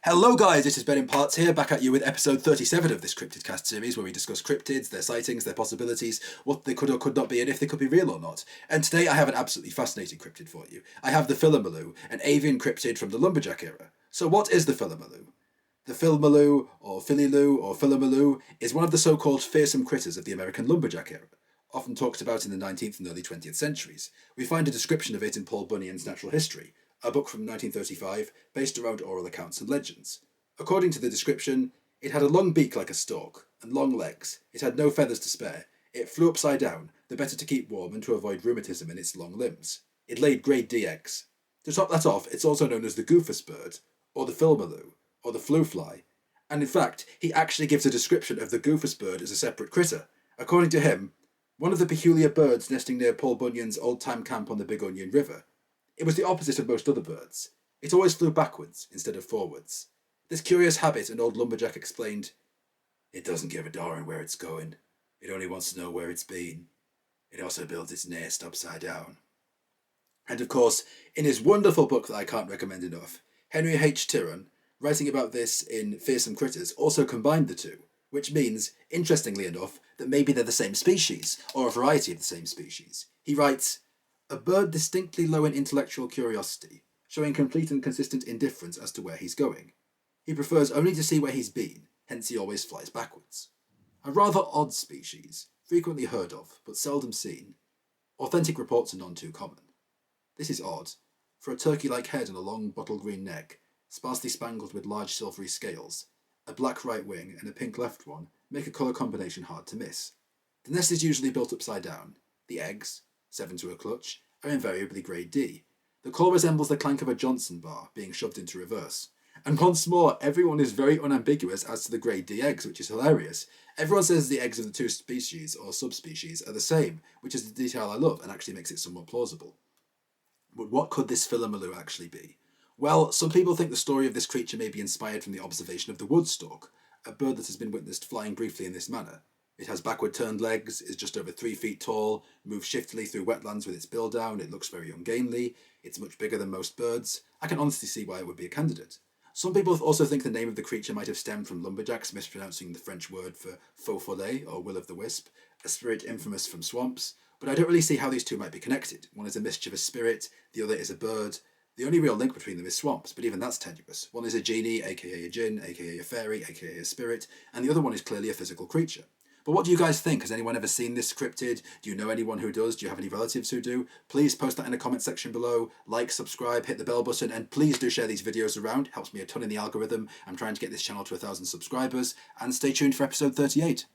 Hello guys, this is BenImparts here, back at you with episode 37 of this Cryptid cast series where we discuss cryptids, their sightings, their possibilities, what they could or could not be and if they could be real or not. And today I have an absolutely fascinating cryptid for you. I have the Philamaloo, an avian cryptid from the lumberjack era. So what is the Philamaloo? The Philamaloo, or Philamaloo, is one of the so-called fearsome critters of the American lumberjack era, often talked about in the 19th and early 20th centuries. We find a description of it in Paul Bunyan's Natural History, a book from 1935 based around oral accounts and legends. According to the description, it had a long beak like a stork, and long legs. It had no feathers to spare. It flew upside down, the better to keep warm and to avoid rheumatism in its long limbs. It laid grade D eggs. To top that off, it's also known as the goofus bird, or the Philamaloo, or the flue fly. And in fact, he actually gives a description of the goofus bird as a separate critter. According to him, one of the peculiar birds nesting near Paul Bunyan's old-time camp on the Big Onion River. It was the opposite of most other birds. It always flew backwards instead of forwards. This curious habit, an old lumberjack explained, "It doesn't give a darn where it's going. It only wants to know where it's been. It also builds its nest upside down." And of course, in his wonderful book that I can't recommend enough, Henry H. Tyrone, writing about this in Fearsome Critters, also combined the two, which means, interestingly enough, that maybe they're the same species, or a variety of the same species. He writes, "A bird distinctly low in intellectual curiosity, showing complete and consistent indifference as to where he's going. He prefers only to see where he's been, hence he always flies backwards. A rather odd species, frequently heard of, but seldom seen. Authentic reports are none too common. This is odd, for a turkey-like head and a long bottle-green neck, sparsely spangled with large silvery scales, a black right wing and a pink left one make a colour combination hard to miss. The nest is usually built upside down. The eggs, 7 to a clutch, are invariably grade D. The call resembles the clank of a Johnson bar being shoved into reverse. And once more, everyone is very unambiguous as to the grade D eggs, which is hilarious. Everyone says the eggs of the two species or subspecies are the same, which is the detail I love and actually makes it somewhat plausible. But what could this Philamaloo actually be? Well, some people think the story of this creature may be inspired from the observation of the woodstock, a bird that has been witnessed flying briefly in this manner. It has backward-turned legs, is just over 3 feet tall, moves shiftily through wetlands with its bill down, it looks very ungainly, it's much bigger than most birds. I can honestly see why it would be a candidate. Some people also think the name of the creature might have stemmed from lumberjacks mispronouncing the French word for faux follet, or will-o'-the-wisp, a spirit infamous from swamps, but I don't really see how these two might be connected. One is a mischievous spirit, the other is a bird. The only real link between them is swamps, but even that's tenuous. One is a genie, aka a djinn, aka a fairy, aka a spirit, and the other one is clearly a physical creature. But what do you guys think? Has anyone ever seen this cryptid? Do you know anyone who does? Do you have any relatives who do? Please post that in the comment section below. Like, subscribe, hit the bell button, and please do share these videos around. Helps me a ton in the algorithm. I'm trying to get this channel to 1,000 subscribers. And stay tuned for episode 38.